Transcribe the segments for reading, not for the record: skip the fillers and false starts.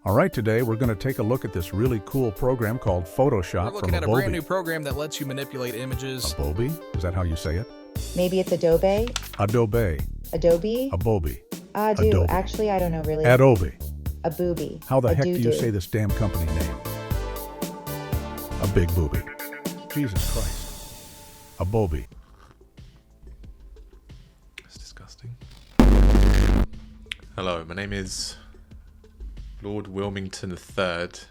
All right, today we're going to take a look at this really cool program called Photoshop We're looking from at a Abobe. brand new program that lets you manipulate images. Abobe? Is that how you say it? Maybe it's Adobe? Adobe. Adobe? Abobe. Ado. Adobe. Actually, I don't know really. Adobe. Abobe. How the heck do you Adoodoo. say this damn company name? A big booby. Jesus Christ. Abobe. That's disgusting. Hello, my name is Lord Wilmington III. Today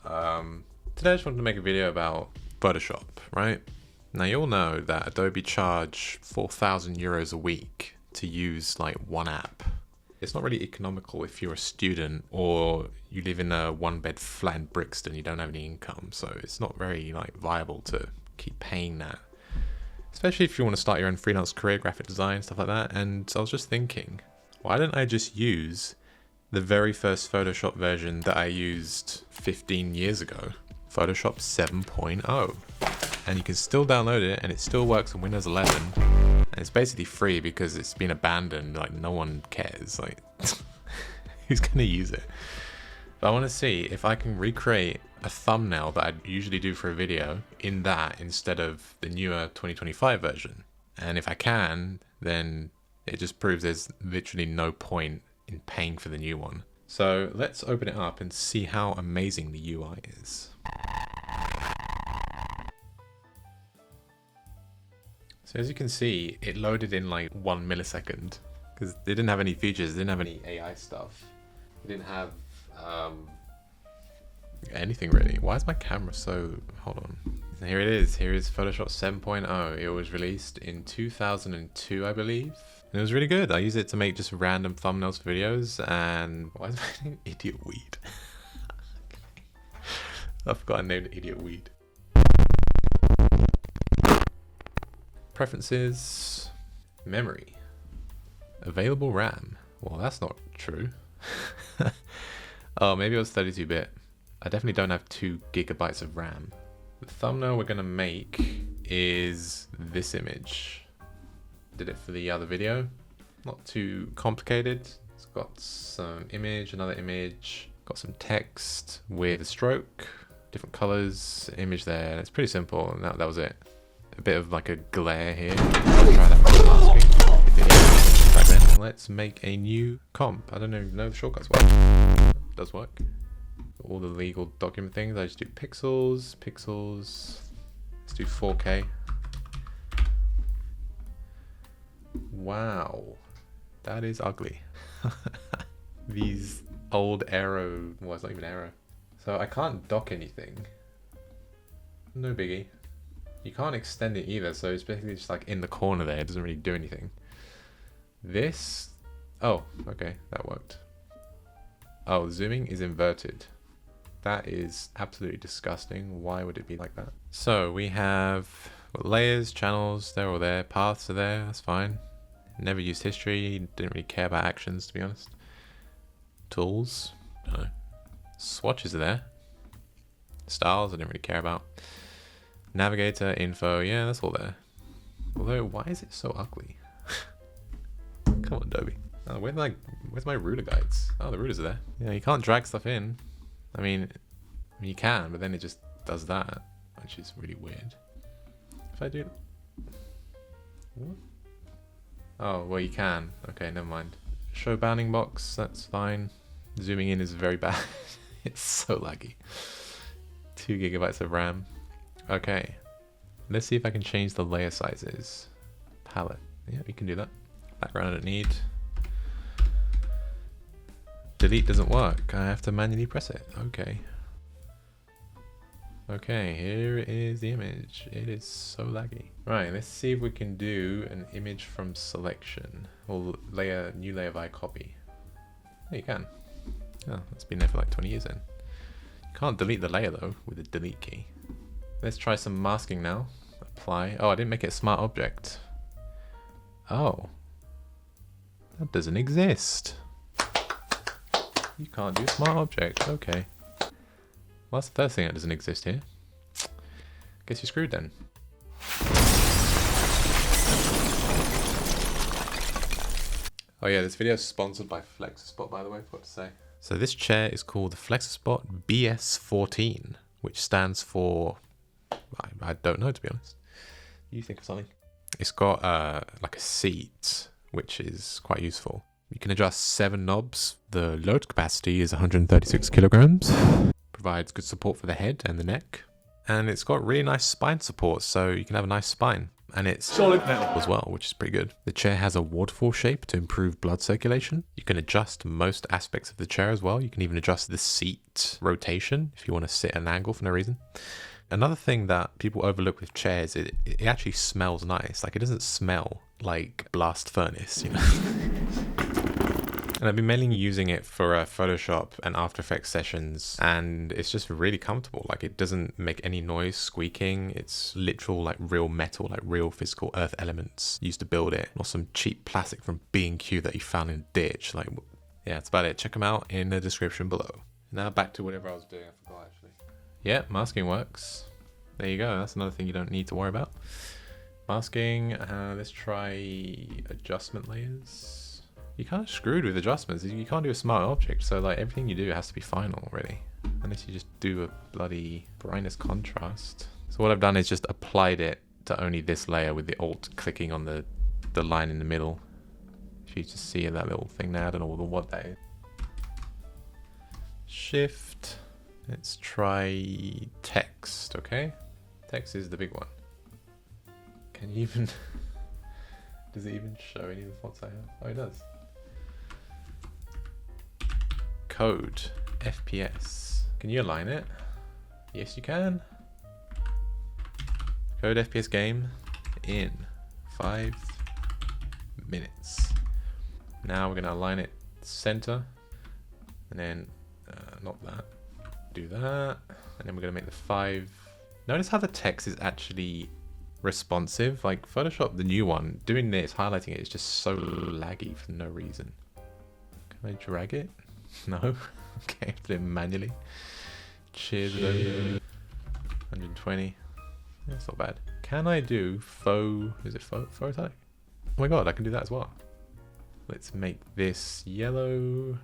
I just wanted to make a video about Photoshop, right? Now you all know that Adobe charge 4,000 euros a week to use like one app. It's not really economical if you're a student or you live in a one-bed flat in Brixton, you don't have any income, so it's not very like viable to keep paying that. Especially if you want to start your own freelance career, graphic design, stuff like that. And I was just thinking, why don't I just use the very first Photoshop version that I used 15 years ago, Photoshop 7.0. And you can still download it and it still works on Windows 11. And it's basically free because it's been abandoned, like no one cares, like who's gonna use it? But I wanna see if I can recreate a thumbnail that I'd usually do for a video in that instead of the newer 2025 version. And if I can, then it just proves there's literally no point in paying for the new one. So let's open it up and see how amazing the UI is. So as you can see, it loaded in like 1 millisecond because they didn't have any features, they didn't have any AI stuff. They didn't have anything really. Why is my camera so, hold on. Here it is, here is Photoshop 7.0. It was released in 2002, I believe. And it was really good. I use it to make just random thumbnails for videos. And why is my name Idiot Weed? I forgot I named it Idiot Weed. Preferences, memory, available RAM. Well, that's not true. Oh, maybe it was 32-bit. I definitely don't have 2 gigabytes of RAM. The thumbnail we're gonna make is this image. Did it for the other video. Not too complicated. It's got some image, another image, got some text with a stroke, different colors, image there. It's pretty simple, and that was it. A bit of like a glare here. I'll try that for masking. If it is, right then. Let's make a new comp. I don't even know the shortcuts work. It does work. All the legal document things. I just do pixels. Let's do 4K. Wow, that is ugly. These old arrow. Well, it's not even arrow. So I can't dock anything. No biggie. You can't extend it either, so it's basically just like in the corner there. It doesn't really do anything. This, oh, okay, that worked. Oh, zooming is inverted. That is absolutely disgusting. Why would it be like that? So we have layers, channels, they're all there. Paths are there, that's fine. Never used history, didn't really care about actions, to be honest. Tools, no. Swatches are there. Styles, I didn't really care about. Navigator, info, yeah, that's all there. Although, why is it so ugly? Come on, Adobe. Oh, where's my ruler guides? Oh, the rulers are there. Yeah, you can't drag stuff in. I mean, you can, but then it just does that, which is really weird. If I do... What? Oh, well, you can. Okay, never mind. Show bounding box, that's fine. Zooming in is very bad. It's so laggy. 2 gigabytes of RAM. Okay, let's see if I can change the layer sizes. Palette, yeah, we can do that. Background I don't need. Delete doesn't work, I have to manually press it. Okay. Okay, here is the image. It is so laggy. Right, let's see if we can do an image from selection. Or layer, new layer by copy. Yeah, you can. Oh, it's been there for like 20 years then. You can't delete the layer though with the delete key. Let's try some masking now. Apply. Oh, I didn't make it a smart object. Oh. That doesn't exist. You can't do smart objects. Okay. Well, that's the first thing that doesn't exist here. Guess you're screwed then. Oh yeah, this video is sponsored by FlexSpot, by the way, I forgot to say. So this chair is called the FlexiSpot BS14, which stands for, I don't know, to be honest. You think of something? It's got like a seat, which is quite useful. You can adjust 7 knobs. The load capacity is 136 kilograms. Provides good support for the head and the neck. And it's got really nice spine support, so you can have a nice spine. And it's solid metal as well, which is pretty good. The chair has a waterfall shape to improve blood circulation. You can adjust most aspects of the chair as well. You can even adjust the seat rotation if you want to sit at an angle for no reason. Another thing that people overlook with chairs, it actually smells nice. Like, it doesn't smell like blast furnace, you know. And I've been mainly using it for Photoshop and After Effects sessions, and it's just really comfortable. Like, it doesn't make any noise squeaking. It's literal, like, real metal, like real physical earth elements used to build it, not some cheap plastic from B&Q that you found in a ditch. Like, yeah, that's about it. Check them out in the description below. Now back to whatever I was doing. I forgot actually. Yeah, masking works. There you go. That's another thing you don't need to worry about. Masking. Let's try adjustment layers. You're kind of screwed with adjustments. You can't do a smart object, so like everything you do has to be final, really. Unless you just do a bloody brightness contrast. So what I've done is just applied it to only this layer with the Alt clicking on the line in the middle. If you just see that little thing there, I don't know what that is. Shift. Let's try text, okay? Text is the big one. Can you even... Does it even show any of the fonts I have? Oh, it does. Code, FPS. Can you align it? Yes, you can. Code FPS game in 5 minutes. Now we're going to align it center, and then not that. Do that, and then we're going to make the 5. Notice how the text is actually responsive. Like Photoshop, the new one, doing this, highlighting it is just so laggy for no reason. Can I drag it? No. Okay, put it manually. Cheers. 120. That's not bad. Can I do faux? Is it faux tag? Oh my god, I can do that as well. Let's make this yellow.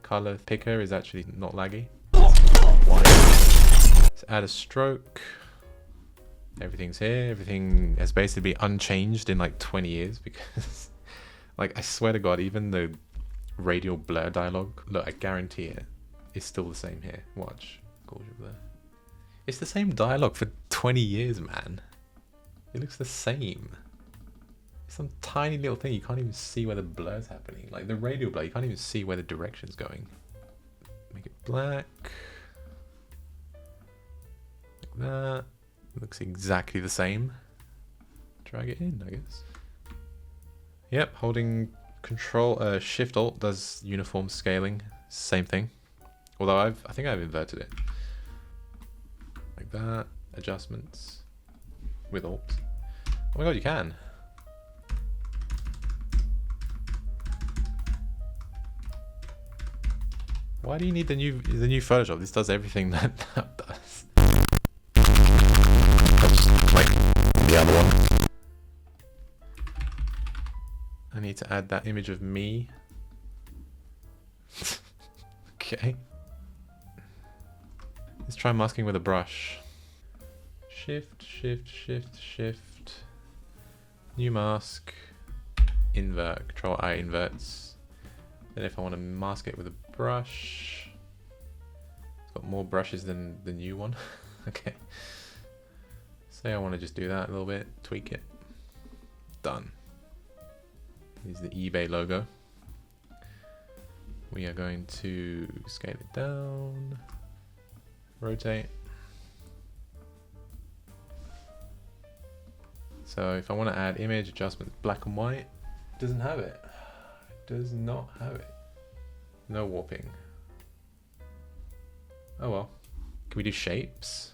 Color picker is actually not laggy. Let's add a stroke. Everything's here. Everything has basically been unchanged in like 20 years because, like, I swear to God, even the radial blur dialogue, look, I guarantee it, it's still the same here. Watch. Gaussian blur. It's the same dialogue for 20 years, man. It looks the same. It's some tiny little thing. You can't even see where the blur's happening. Like the radial blur, you can't even see where the direction's going. Make it black. Like that. Looks exactly the same. Drag it in, I guess. Yep, holding Control Shift Alt does uniform scaling. Same thing. Although I think I've inverted it. Like that. Adjustments with Alt. Oh my god, you can. Why do you need the new Photoshop? This does everything that does. Like the other one. I need to add that image of me. Okay. Let's try masking with a brush. Shift, shift, shift, shift. New mask. Invert. Control I inverts. Then if I want to mask it with a brush. It's got more brushes than the new one. Okay. Say I want to just do that a little bit. Tweak it. Done. Here's the eBay logo. We are going to scale it down. Rotate. So if I want to add image adjustments, black and white, doesn't have it. Does not have it. No warping. Oh well. Can we do shapes?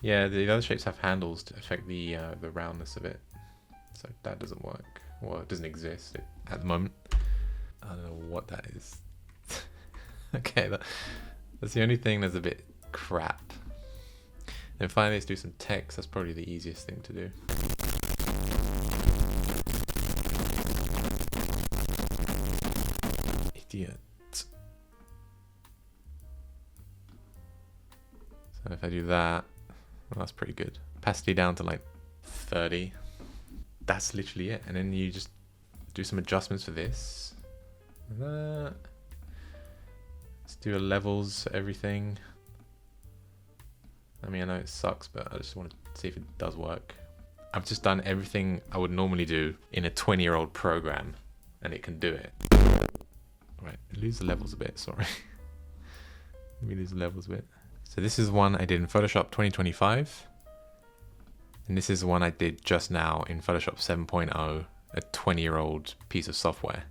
Yeah, the other shapes have handles to affect the roundness of it. So that doesn't work. Well, it doesn't exist at the moment. I don't know what that is. Okay, that's the only thing that's a bit crap. And finally, let's do some text. That's probably the easiest thing to do. idiot. So if I do that, well, that's pretty good. Opacity down to like 30. That's literally it. And then you just do some adjustments for this. That. Let's do a levels for everything. I mean, I know it sucks, but I just want to see if it does work. I've just done everything I would normally do in a 20-year-old program, and it can do it. Right, lose the levels a bit, sorry. Let me lose the levels a bit. So this is one I did in Photoshop 2025. And this is the one I did just now in Photoshop 7.0, a 20-year-old piece of software.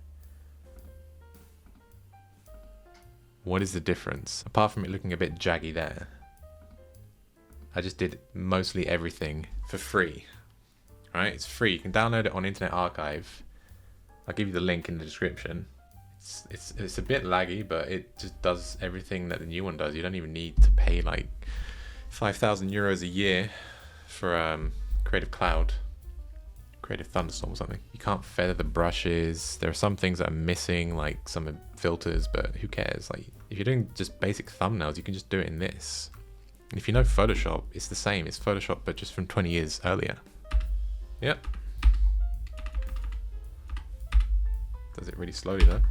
What is the difference? Apart from it looking a bit jaggy there, I just did mostly everything for free. Right? It's free. You can download it on Internet Archive. I'll give you the link in the description. It's a bit laggy, but it just does everything that the new one does. You don't even need to pay like 5,000 euros a year for Creative Cloud, Creative Thunderstorm or something. You can't feather the brushes. There are some things that are missing, like some filters, but who cares? Like if you're doing just basic thumbnails, you can just do it in this. And if you know Photoshop, it's the same. It's Photoshop, but just from 20 years earlier. Yep. Does it really slowly though?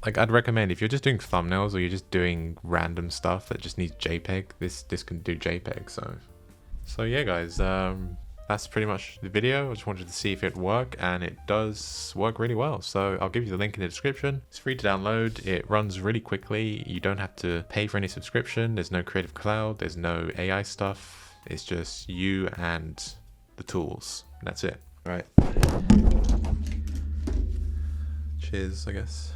Like I'd recommend if you're just doing thumbnails or you're just doing random stuff that just needs JPEG, this can do JPEG. So yeah, guys, that's pretty much the video. I just wanted to see if it worked, and it does work really well. So I'll give you the link in the description. It's free to download. It runs really quickly. You don't have to pay for any subscription. There's no Creative Cloud. There's no AI stuff. It's just you and the tools. And that's it. All right. Cheers, I guess.